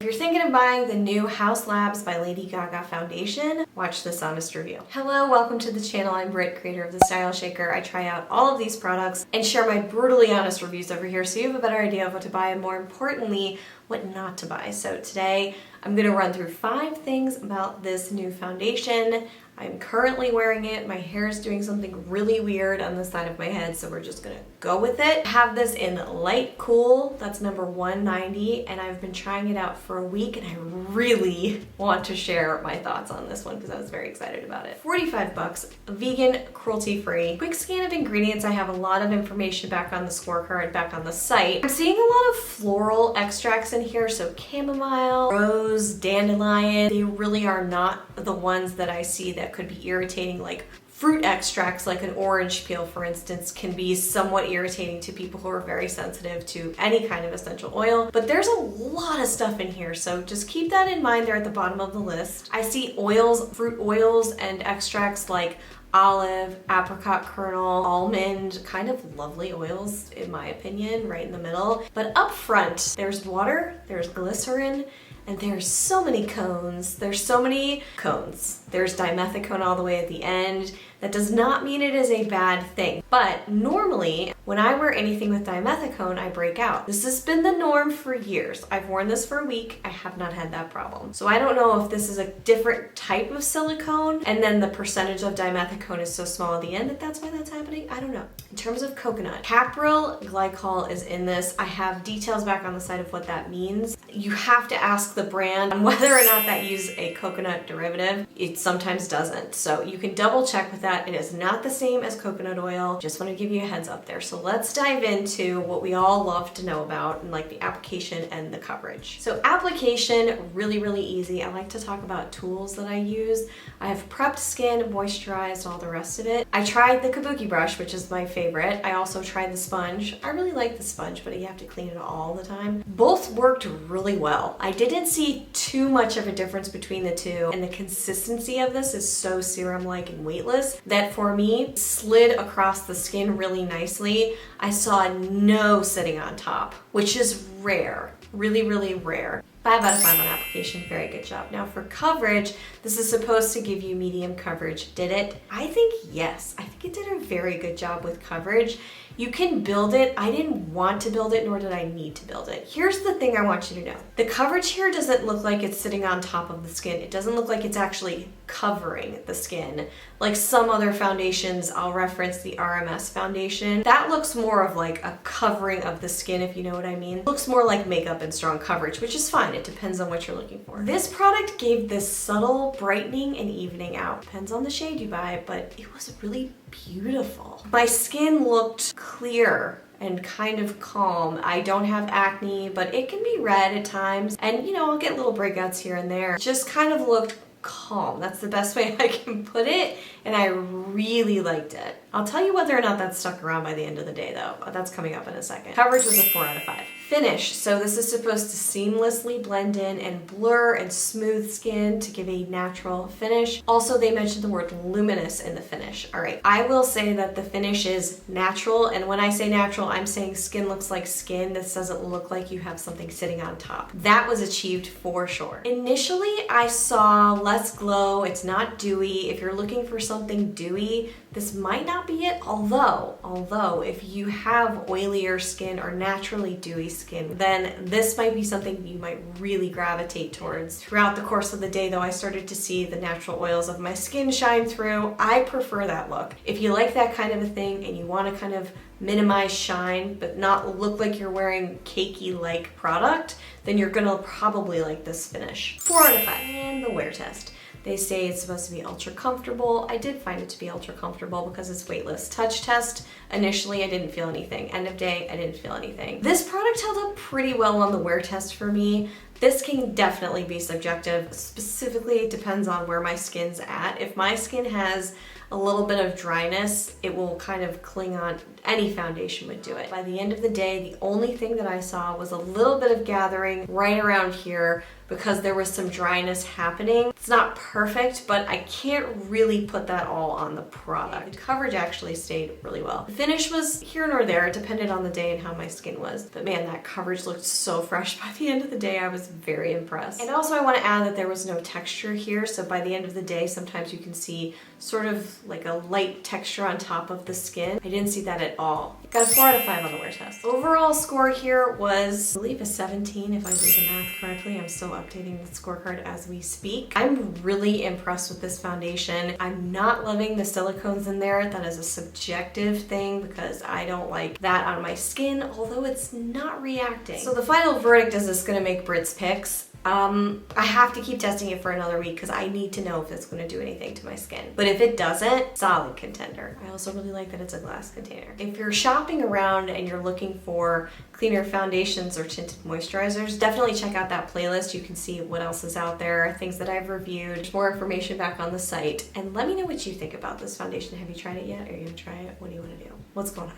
If you're thinking of buying the new Haus Labs by Lady Gaga Foundation, watch this honest review. Hello, welcome to the channel. I'm Britt, creator of the Style Shaker. I try out all of these products and share my brutally honest reviews over here so you have a better idea of what to buy and more importantly, what not to buy. So today I'm going to run through 5 things about this new foundation. I'm currently wearing it. My hair is doing something really weird on the side of my head, so we're just gonna go with it. I have this in light cool, that's number 190, and I've been trying it out for a week, and I really want to share my thoughts on this one because I was very excited about it. 45 bucks, vegan, cruelty-free. Quick scan of ingredients. I have a lot of information back on the scorecard, back on the site. I'm seeing a lot of floral extracts in here, so chamomile, rose, dandelion. They really are not the ones that I see that could be irritating. Like fruit extracts, like an orange peel for instance, can be somewhat irritating to people who are very sensitive to any kind of essential oil, but there's a lot of stuff in here, so just keep that in mind. They're at the bottom of the list. I see oils, fruit oils and extracts like olive, apricot kernel, almond, kind of lovely oils in my opinion, right in the middle. But up front, there's water, there's glycerin, and there's so many cones. There's so many cones. There's dimethicone all the way at the end. That does not mean it is a bad thing. But normally, when I wear anything with dimethicone, I break out. This has been the norm for years. I've worn this for a week. I have not had that problem. So I don't know if this is a different type of silicone, and then the percentage of dimethicone is so small at the end that that's why that's happening. I don't know. In terms of coconut, capryl glycol is in this. I have details back on the side of what that means. You have to ask the brand on whether or not that uses a coconut derivative. It sometimes doesn't. So you can double check with that. It is not the same as coconut oil. Just want to give you a heads up there. So let's dive into what we all love to know about, and like the application and the coverage. So application, really, really easy. I like to talk about tools that I use. I have prepped skin, moisturized, all the rest of it. I tried the kabuki brush, which is my favorite. I also tried the sponge. I really like the sponge, but you have to clean it all the time. Both worked really well. I didn't see too much of a difference between the two, and the consistency of this is so serum-like and weightless that for me slid across the skin really nicely. I saw no sitting on top, which is rare, really, really rare. 5 out of 5 on application, very good job. Now for coverage, this is supposed to give you medium coverage. Did it? I think yes. I think it did a very good job with coverage. You can build it. I didn't want to build it, nor did I need to build it. Here's the thing I want you to know. The coverage here doesn't look like it's sitting on top of the skin. It doesn't look like it's actually covering the skin. Like some other foundations, I'll reference the RMS foundation. That looks more of like a covering of the skin, if you know what I mean. It looks more like makeup and strong coverage, which is fine. It depends on what you're looking for. This product gave this subtle brightening and evening out. Depends on the shade you buy, but it was really beautiful. My skin looked clear and kind of calm. I don't have acne, but it can be red at times. And you know, I'll get little breakouts here and there. Just kind of looked calm. That's the best way I can put it, and I really liked it. I'll tell you whether or not that stuck around by the end of the day though. That's coming up in a second. Coverage was a 4 out of 5. Finish. So this is supposed to seamlessly blend in and blur and smooth skin to give a natural finish. Also, they mentioned the word luminous in the finish. All right, I will say that the finish is natural, and when I say natural, I'm saying skin looks like skin. This doesn't look like you have something sitting on top. That was achieved for sure. Initially, I saw less glow. It's not dewy. If you're looking for something dewy, this might not be it, although if you have oilier skin or naturally dewy skin, then this might be something you might really gravitate towards. Throughout the course of the day though, I started to see the natural oils of my skin shine through. I prefer that look. If you like that kind of a thing and you want to kind of minimize shine but not look like you're wearing cakey like product, then you're gonna probably like this finish. 4 out of 5. And the wear test. They say it's supposed to be ultra comfortable. I did find it to be ultra comfortable because it's weightless. Touch test, initially I didn't feel anything. End of day, I didn't feel anything. This product held up pretty well on the wear test for me. This can definitely be subjective. Specifically, it depends on where my skin's at. If my skin has a little bit of dryness, it will kind of cling on. Any foundation would do it. By the end of the day, the only thing that I saw was a little bit of gathering right around here because there was some dryness happening. It's not perfect, but I can't really put that all on the product. The coverage actually stayed really well. The finish was here nor there. It depended on the day and how my skin was. But man, that coverage looked so fresh by the end of the day. I was very impressed. And also I want to add that there was no texture here. So by the end of the day, sometimes you can see sort of like a light texture on top of the skin. I didn't see that at all. Got a 4 out of 5 on the wear test. Overall score here was, I believe, a 17 if I did the math correctly. I'm still updating the scorecard as we speak. I'm really impressed with this foundation. I'm not loving the silicones in there. That is a subjective thing because I don't like that on my skin, although it's not reacting. So the final verdict is this gonna make Britt's picks. I have to keep testing it for another week because I need to know if it's going to do anything to my skin. But if it doesn't, solid contender. I also really like that it's a glass container. If you're shopping around and you're looking for cleaner foundations or tinted moisturizers, definitely check out that playlist. You can see what else is out there, things that I've reviewed, there's more information back on the site. And let me know what you think about this foundation. Have you tried it yet? Are you going to try it? What do you want to do? What's going on?